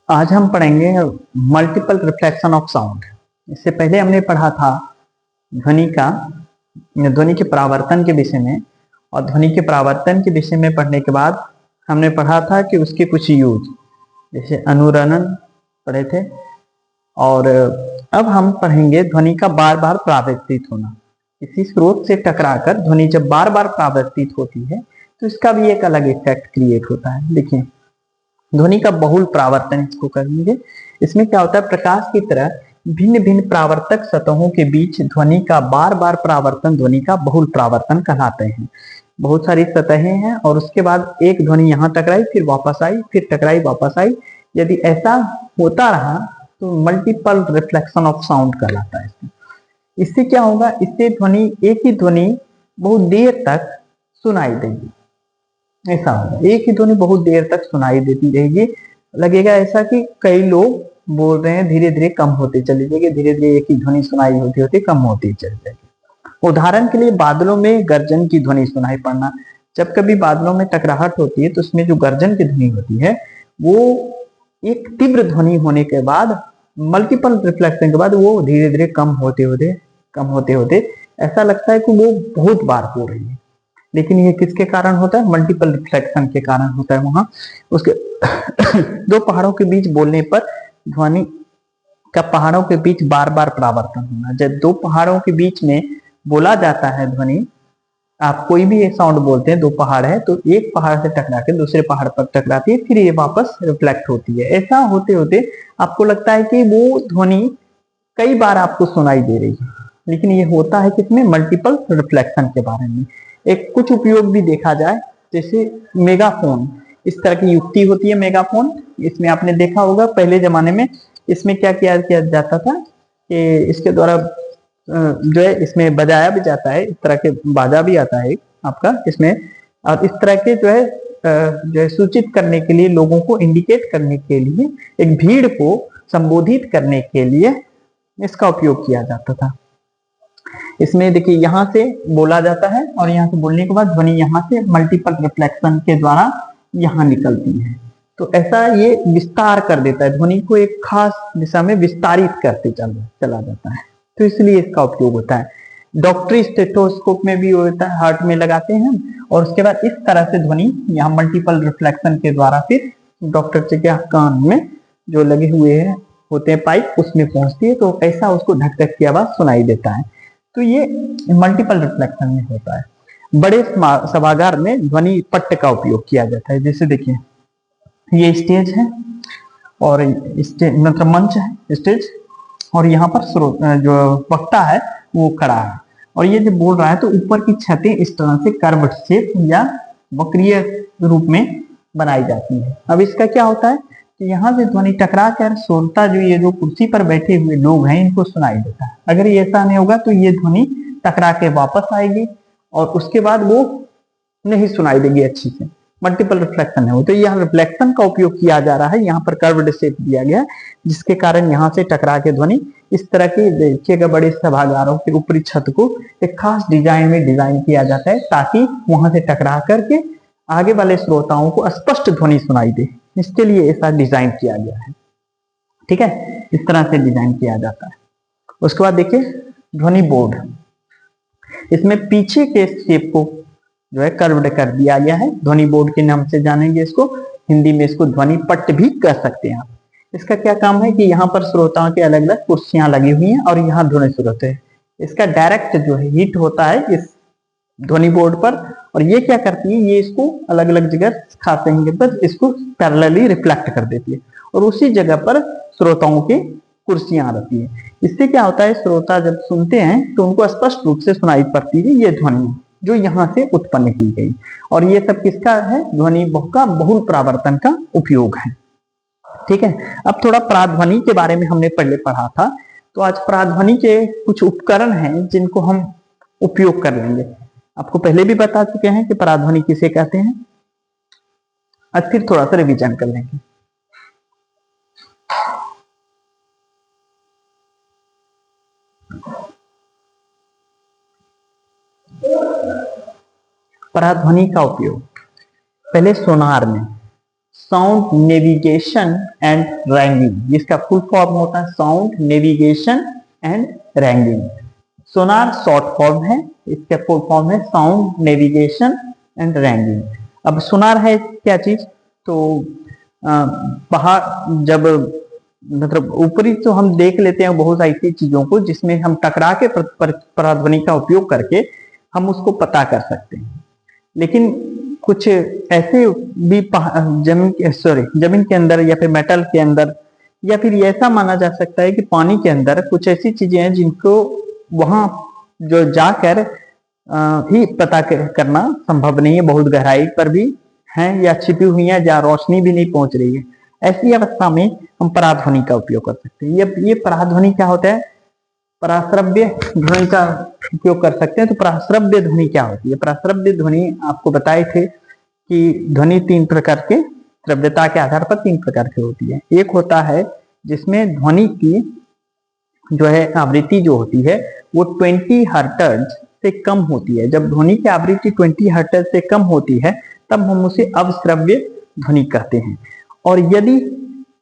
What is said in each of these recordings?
आज हम पढ़ेंगे मल्टीपल रिफ्लेक्शन ऑफ साउंड। इससे पहले हमने पढ़ा था ध्वनि के परावर्तन के विषय में, और ध्वनि के परावर्तन के विषय में पढ़ने के बाद हमने पढ़ा था कि उसके कुछ यूज, जैसे अनुरणन पढ़े थे। और अब हम पढ़ेंगे ध्वनि का बार बार परावर्तित होना। किसी स्रोत से टकराकर ध्वनि जब बार बार परावर्तित होती है तो इसका भी एक अलग इफेक्ट क्रिएट होता है। देखिए, ध्वनि का बहुल परावर्तन इसको करेंगे। इसमें क्या होता है, प्रकाश की तरह भिन्न भिन्न परावर्तक सतहों के बीच ध्वनि का बार बार परावर्तन ध्वनि का बहुल परावर्तन कहलाते हैं। बहुत सारी सतहें हैं और उसके बाद एक ध्वनि यहाँ टकराई, फिर वापस आई, फिर टकराई, वापस आई। यदि ऐसा होता रहा तो मल्टीपल रिफ्लेक्शन ऑफ साउंड कहलाता है। इससे क्या होगा, इससे ध्वनि, एक ही ध्वनि बहुत देर तक सुनाई देगी। ऐसा होगा, एक ही ध्वनि बहुत देर तक सुनाई देती रहेगी। लगेगा ऐसा कि कई लोग बोल रहे हैं, धीरे धीरे कम होते चली जाएगी, धीरे धीरे एक ही ध्वनि सुनाई होती होती कम होती चली जाएगी। उदाहरण के लिए बादलों में गर्जन की ध्वनि सुनाई पड़ना। जब कभी बादलों में टकराहट होती है तो उसमें जो गर्जन की ध्वनि होती है वो एक तीव्र ध्वनि होने के बाद, मल्टीपल रिफ्लेक्शन के बाद वो धीरे धीरे कम होते होते ऐसा लगता है कि वो बहुत बार हो रही है। लेकिन ये किसके कारण होता है? मल्टीपल रिफ्लेक्शन के कारण होता है। वहां उसके दो पहाड़ों के बीच बोलने पर ध्वनि का पहाड़ों के बीच बार बार परावर्तन होना। जब दो पहाड़ों के बीच में बोला जाता है ध्वनि, आप कोई भी एक साउंड बोलते हैं, दो पहाड़ है तो एक पहाड़ से टकरा के दूसरे पहाड़ पर टकराती है, फिर ये वापस रिफ्लेक्ट होती है। ऐसा होते होते आपको लगता है कि वो ध्वनि कई बार आपको सुनाई दे रही है, लेकिन ये होता है किसमें? मल्टीपल रिफ्लेक्शन के बारे में। एक कुछ उपयोग भी देखा जाए, जैसे मेगाफोन, इस तरह की युक्ति होती है मेगाफोन। इसमें आपने देखा होगा पहले जमाने में इसमें क्या किया जाता था कि इसके द्वारा जो है इसमें बजाया भी जाता है, इस तरह के बाजा भी आता है आपका इसमें, और इस तरह के जो है सूचित करने के लिए, लोगों को इंडिकेट करने के लिए, एक भीड़ को संबोधित करने के लिए इसका उपयोग किया जाता था। इसमें देखिए, यहाँ से बोला जाता है और यहाँ से बोलने के बाद ध्वनि यहाँ से मल्टीपल रिफ्लेक्शन के द्वारा यहाँ निकलती है। तो ऐसा ये विस्तार कर देता है, ध्वनि को एक खास दिशा में विस्तारित करते चला जाता है। तो इसलिए इसका उपयोग होता है। डॉक्टरी स्टेथोस्कोप में भी होता है, हार्ट में लगाते हैं, और उसके बाद इस तरह से ध्वनि यहाँ मल्टीपल रिफ्लेक्शन के द्वारा फिर डॉक्टर के कान में जो लगे हुए होते हैं पाइप, उसमें पहुंचती है, तो ऐसा उसको धक धक की आवाज सुनाई देता है। तो ये मल्टीपल रिफ्लेक्शन में होता है। बड़े सभागार में ध्वनि पट्ट का उपयोग किया जाता है। जैसे देखिए, ये स्टेज है और मतलब मंच है, स्टेज, और यहाँ पर जो वक्ता है वो खड़ा है, और ये जो बोल रहा है तो ऊपर की छतें इस तरह से कर्व्ड शेप या वक्रीय रूप में बनाई जाती है। अब इसका क्या होता है कि यहाँ से ध्वनि टकरा कर श्रोता, जो ये जो कुर्सी पर बैठे हुए लोग हैं, इनको सुनाई देता है। अगर ये ऐसा नहीं होगा तो ये ध्वनि टकरा के वापस आएगी और उसके बाद वो नहीं सुनाई देगी अच्छी से। मल्टीपल रिफ्लेक्शन है वो, तो यहाँ रिफ्लेक्शन का उपयोग किया जा रहा है। यहाँ पर कर्व्ड शेप दिया गया, जिसके कारण यहाँ से टकरा के ध्वनि इस तरह की, देखिएगा, बड़े सभागारों के ऊपरी छत को एक खास डिजाइन में डिजाइन किया जाता है, ताकि वहां से टकरा करके आगे वाले श्रोताओं को स्पष्ट ध्वनि सुनाई दे। इसके लिए ऐसा डिजाइन किया गया है। ठीक है, इस तरह से डिजाइन किया जाता है। उसके बाद देखिए, ध्वनि बोर्ड, इसमें पीछे के शेप को जो है कर्व्ड कर दिया गया है। ध्वनि बोर्ड के नाम से जानेंगे इसको, हिंदी में इसको ध्वनि पट्ट भी कह सकते हैं आप। इसका क्या काम है कि यहाँ पर श्रोताओं के अलग अलग कुर्सियां लगी हुई हैं और यहाँ ध्वनि स्रोत है। इसका डायरेक्ट जो है हिट होता है इस ध्वनि बोर्ड पर, और ये क्या करती है, ये इसको अलग अलग जगह खाते हैं पर इसको पैरेलली रिफ्लेक्ट कर देती है, और उसी जगह पर श्रोताओं की कुर्सियां रहती है। इससे क्या होता है, श्रोता जब सुनते हैं तो उनको स्पष्ट रूप से सुनाई पड़ती है ये ध्वनि जो यहाँ से उत्पन्न की गई। और ये सब किसका है? ध्वनि का बहुल परावर्तन का उपयोग है। ठीक है, अब थोड़ा पराध्वनि के बारे में हमने पहले पढ़ा था, तो आज पराध्वनि के कुछ उपकरण हैं जिनको हम उपयोग कर लेंगे। आपको पहले भी बता चुके हैं कि पराध्वनि किसे कहते हैं, आज फिर थोड़ा सा रिवीजन कर लेंगे। पराध्वनि का उपयोग पहले सोनार में, साउंड नेविगेशन एंड रैंगिंग। इसका फुल फॉर्म होता है sound navigation and ragging. Sonar short form है, इसका फुल फॉर्म है साउंड नेविगेशन एंड रैंगिंग। अब सोनार है क्या चीज, तो पहाड़ जब मतलब ऊपरी तो हम देख लेते हैं बहुत ऐसी चीजों को जिसमें हम टकरा के पराध्वनि का उपयोग करके हम उसको पता कर सकते हैं, लेकिन कुछ ऐसे भी जमीन के अंदर या फिर मेटल के अंदर या फिर ऐसा माना जा सकता है कि पानी के अंदर कुछ ऐसी चीजें हैं जिनको वहां जो जाकर ही पता करना संभव नहीं है, बहुत गहराई पर भी हैं या छिपी हुई हैं जहाँ रोशनी भी नहीं पहुंच रही है। ऐसी अवस्था में हम पराध्वनि का उपयोग कर सकते हैं। ये पराध्वनि क्या होता है, पराश्रव्य ध्वनि का उपयोग कर सकते हैं। तो पराश्रव्य ध्वनि क्या होती है, पराश्रव्य ध्वनि आपको बताए थे कि ध्वनि तीन प्रकार के, श्रव्यता के आधार पर तीन प्रकार की होती है। एक होता है जिसमें ध्वनि की जो है आवृत्ति जो होती है वो 20 हर्ट्ज से कम होती है। जब ध्वनि की आवृत्ति 20 हर्ट्ज से कम होती है तब हम उसे अवश्रव्य ध्वनि कहते हैं। और यदि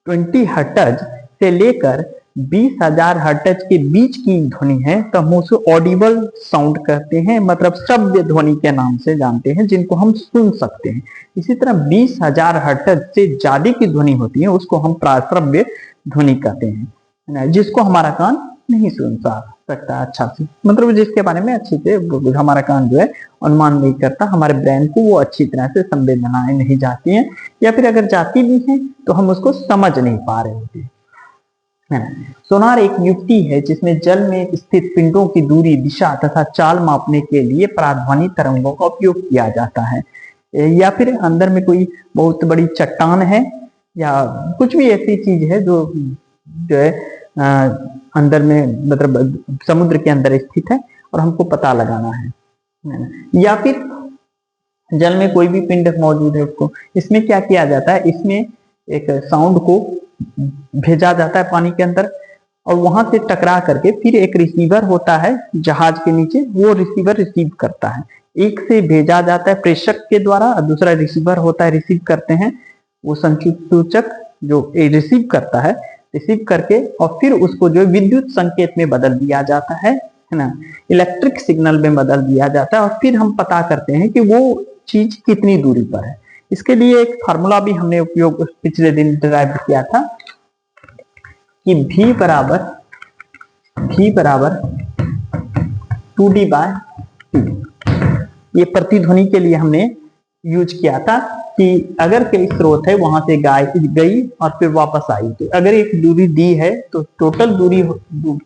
20 हर्ट्ज से लेकर 20,000 हर्ट्ज के बीच की ध्वनि है तो हम उसे ऑडिबल साउंड कहते हैं, मतलब श्रव्य ध्वनि के नाम से जानते हैं, जिनको हम सुन सकते हैं। इसी तरह 20,000 हर्ट्ज से ज्यादा की ध्वनि होती है उसको हम प्राश्रव्य ध्वनि कहते हैं, जिसको हमारा कान नहीं सुन सकता अच्छा से, मतलब जिसके बारे में अच्छे से हमारा कान जो है अनुमान नहीं करता, हमारे ब्रेन को वो अच्छी तरह से संवेदनाएं नहीं जाती हैं, या फिर अगर जाती भी हैं तो हम उसको समझ नहीं पा रहे होते हैं। सोनार एक युक्ति है जिसमें जल में स्थित पिंडों की दूरी, दिशा तथा चाल मापने के लिए पराध्वनि तरंगों का उपयोग किया जाता है। या फिर अंदर में कोई बहुत बड़ी चट्टान है या कुछ भी ऐसी चीज है जो है अंदर में मतलब समुद्र के अंदर स्थित है और हमको पता लगाना है। या फिर जल में कोई भी पिंड मौजूद है उसको, इसमें क्या किया जाता है, इसमें एक साउंड को भेजा जाता है पानी के अंदर और वहां से टकरा करके फिर एक रिसीवर होता है जहाज के नीचे, वो रिसीवर रिसीव करता है। एक से भेजा जाता है प्रेषक के द्वारा और दूसरा रिसीवर होता है रिसीव करते हैं। वो संसूचक जो रिसीव करता है, रिसीव करके और फिर उसको जो विद्युत संकेत में बदल दिया जाता है ना, इलेक्ट्रिक सिग्नल में बदल दिया जाता है और फिर हम पता करते हैं कि वो चीज कितनी दूरी पर है। इसके लिए एक फार्मूला भी हमने उपयोग पिछले दिन ड्राइव किया था कि V बराबर 2D/T। ये प्रतिध्वनि के लिए हमने यूज किया था कि अगर कोई स्रोत है वहां से गई और फिर वापस आई, तो अगर एक दूरी दी है तो टोटल दूरी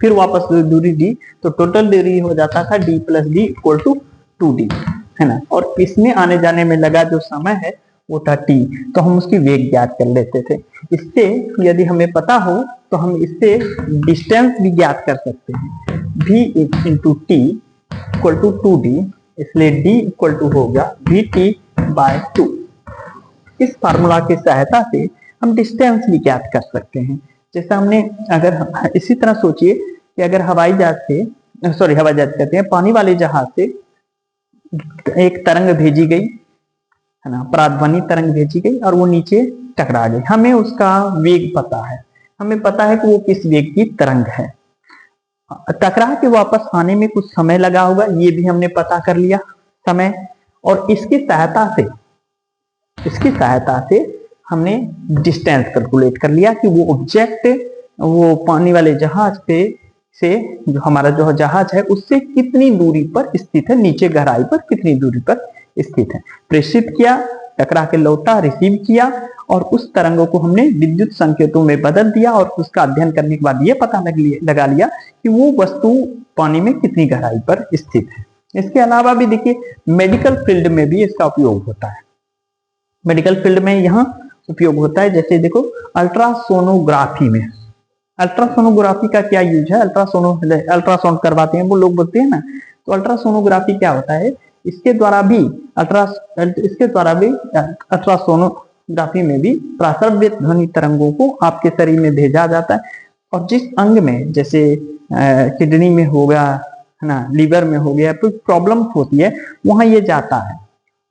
फिर वापस दूरी दी तो टोटल दूरी हो जाता था D + D = 2D, है ना। और इसमें आने जाने में लगा जो समय है वो था T, तो हम उसकी वेग ज्ञात कर लेते थे। इससे यदि हमें पता हो तो हम इससे डिस्टेंस भी ज्ञात कर सकते हैं। V × T = 2D, इसलिए D = हो गया VT/2। इस फार्मूला की सहायता से हम डिस्टेंस भी ज्ञात कर सकते हैं। जैसे हमने अगर इसी तरह सोचिए कि अगर हवाई जहाज कहते हैं, पानी वाले जहाज से एक तरंग भेजी गई है ना, पराध्वनि तरंग भेजी गई और वो नीचे टकरा गई। हमें उसका वेग पता है, हमें पता है कि वो किस वेग की तरंग है। टकरा के वापस आने में कुछ समय लगा होगा, ये भी हमने पता कर लिया समय। और इसकी सहायता से हमने डिस्टेंस कैलकुलेट कर लिया कि वो ऑब्जेक्ट वो पानी वाले जहाज से जो हमारा जो जहाज है उससे कितनी दूरी पर स्थित है, नीचे गहराई पर कितनी दूरी पर स्थित है। प्रेषित किया, टकरा के लौटा, रिसीव किया और उस तरंगों को हमने विद्युत संकेतों में बदल दिया और उसका अध्ययन करने के बाद ये पता लगा लिया कि वो वस्तु पानी में कितनी गहराई पर स्थित है। इसके अलावा भी देखिए मेडिकल फील्ड में भी इसका उपयोग होता है। मेडिकल फील्ड में यहाँ उपयोग होता है, जैसे देखो अल्ट्रासोनोग्राफी में, अल्ट्रासोनोग्राफी का क्या यूज है, अल्ट्रासाउंड करवाते हैं वो लोग बोलते हैं ना, तो अल्ट्रासोनोग्राफी क्या होता है, इसके द्वारा भी अल्ट्रासोनोग्राफी में भी प्राश्रव्य ध्वनि तरंगों को आपके शरीर में भेजा जाता है और जिस अंग में जैसे किडनी में हो गया है ना, लीवर में हो गया, कोई प्रॉब्लम होती है वहां ये जाता है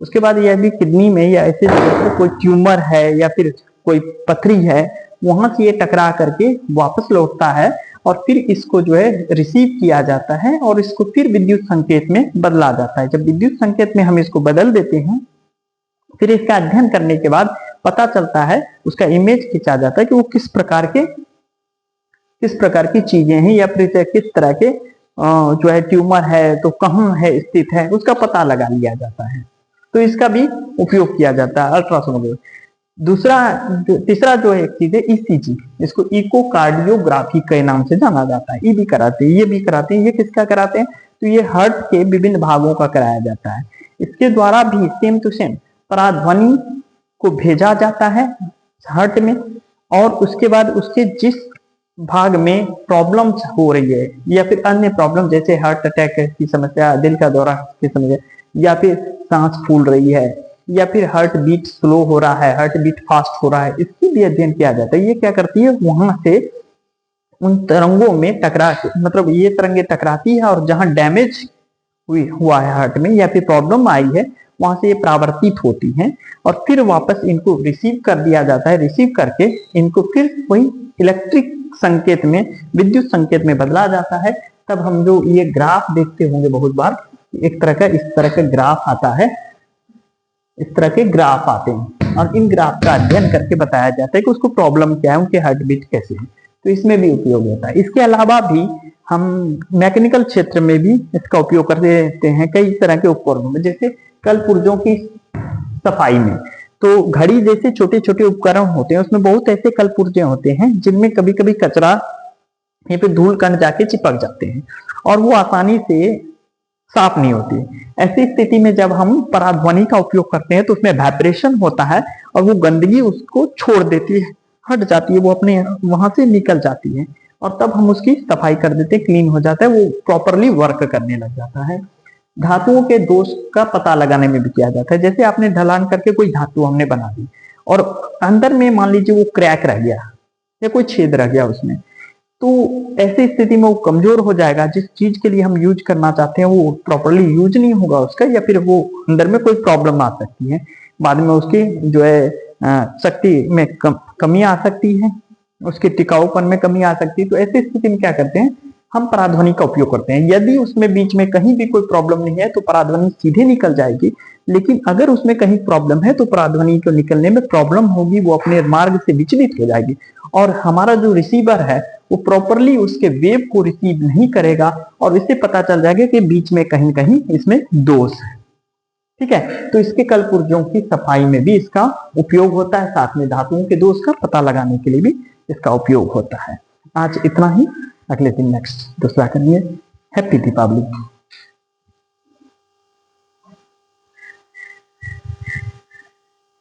उसके बाद यदि किडनी में या ऐसे जगह पे कोई ट्यूमर है या फिर कोई पथरी है, वहां से ये टकरा करके वापस लौटता है और फिर इसको जो है रिसीव किया जाता है और इसको फिर विद्युत संकेत में बदला जाता है। जब विद्युत संकेत में हम इसको बदल देते हैं, फिर इसका अध्ययन करने के बाद पता चलता है, उसका इमेज खींचा जाता है कि वो किस प्रकार की चीजें हैं या फिर किस तरह के जो है ट्यूमर है तो कहाँ है स्थित है, उसका पता लगा लिया जाता है। तो इसका भी उपयोग किया जाता है अल्ट्रासोनोग्राफी। तीसरा जो है एक चीज है ईसीजी, इसको इकोकार्डियोग्राफी के नाम से जाना जाता है। ये भी कराते हैं, ये भी कराते हैं। ये किसका कराते हैं? तो ये हार्ट के विभिन्न भागों का कराया जाता है। इसके द्वारा भी सेम टू सेम पराध्वनि को भेजा जाता है हार्ट में, और उसके बाद उसके जिस भाग में प्रॉब्लम्स हो रही है या फिर अन्य प्रॉब्लम जैसे हार्ट अटैक की समस्या, दिल का दौरा की समस्या, या फिर सांस फूल रही है, या फिर हार्ट बीट स्लो हो रहा है, हार्ट बीट फास्ट हो रहा है, इसकी भी अध्ययन किया जाता है। ये क्या करती है, वहां से उन तरंगों में टकरा मतलब ये तरंगे टकराती है और जहां डैमेज हुआ है हार्ट में या फिर प्रॉब्लम आई है, वहां से ये परावर्तित होती हैं और फिर वापस इनको रिसीव कर दिया जाता है। रिसीव करके इनको फिर वही इलेक्ट्रिक संकेत में, विद्युत संकेत में बदला जाता है। तब हम जो ये ग्राफ देखते होंगे बहुत बार, एक तरह का इस तरह का ग्राफ आता है, इस तरह के ग्राफ आते हैं और इन ग्राफ का अध्ययन करके बताया जाता है कि उसको प्रॉब्लम क्या है, उनके हार्ट बीट कैसे है। तो इसमें भी उपयोग होता है। इसके अलावा भी हम मैकेनिकल क्षेत्र में भी इसका उपयोग करते हैं कई तरह के उपकरणों में, जैसे कल पुर्जों की सफाई में। तो घड़ी जैसे छोटे छोटे उपकरण होते हैं, उसमें बहुत ऐसे कल पुर्जे होते हैं जिनमें कभी कभी कचरा या फिर धूल कण जाके चिपक जाते हैं और वो आसानी से साफ नहीं होती। ऐसी स्थिति में जब हम पराध्वनि का उपयोग करते हैं तो उसमें वाइब्रेशन होता है और वो गंदगी उसको छोड़ देती है, हट जाती है, वो अपने वहां से निकल जाती है और तब हम उसकी सफाई कर देते हैं, क्लीन हो जाता है, वो प्रॉपरली वर्क करने लग जाता है। धातुओं के दोष का पता लगाने में भी किया जाता है। जैसे आपने ढलान करके कोई धातु हमने बना दी और अंदर में मान लीजिए वो क्रैक रह गया या कोई छेद रह गया उसमें, तो ऐसी स्थिति में वो कमजोर हो जाएगा। जिस चीज के लिए हम यूज करना चाहते हैं वो प्रॉपरली यूज नहीं होगा उसका, या फिर वो अंदर में कोई प्रॉब्लम आ सकती है, बाद में उसकी जो है शक्ति में कमी आ सकती है, उसके टिकाऊपन में कमी आ सकती है। तो ऐसी स्थिति में क्या करते हैं, हम पराध्वनि का उपयोग करते हैं। यदि उसमें बीच में कहीं भी कोई प्रॉब्लम नहीं है तो पराध्वनि सीधे निकल जाएगी, लेकिन अगर उसमें कहीं प्रॉब्लम है तो पराध्वनि को निकलने में प्रॉब्लम होगी, वो अपने मार्ग से विचलित हो जाएगी और हमारा जो रिसीवर है वो प्रॉपरली उसके वेव को रिसीव नहीं करेगा और इससे पता चल जाएगा कि बीच में कहीं कहीं इसमें दोष है। ठीक है, तो इसके कल पुर्जों की सफाई में भी इसका उपयोग होता है, साथ में धातुओं के दोष का पता लगाने के लिए भी इसका उपयोग होता है। आज इतना ही, अगले दिन नेक्स्ट दूसरा करिए। हैप्पी दीपावली।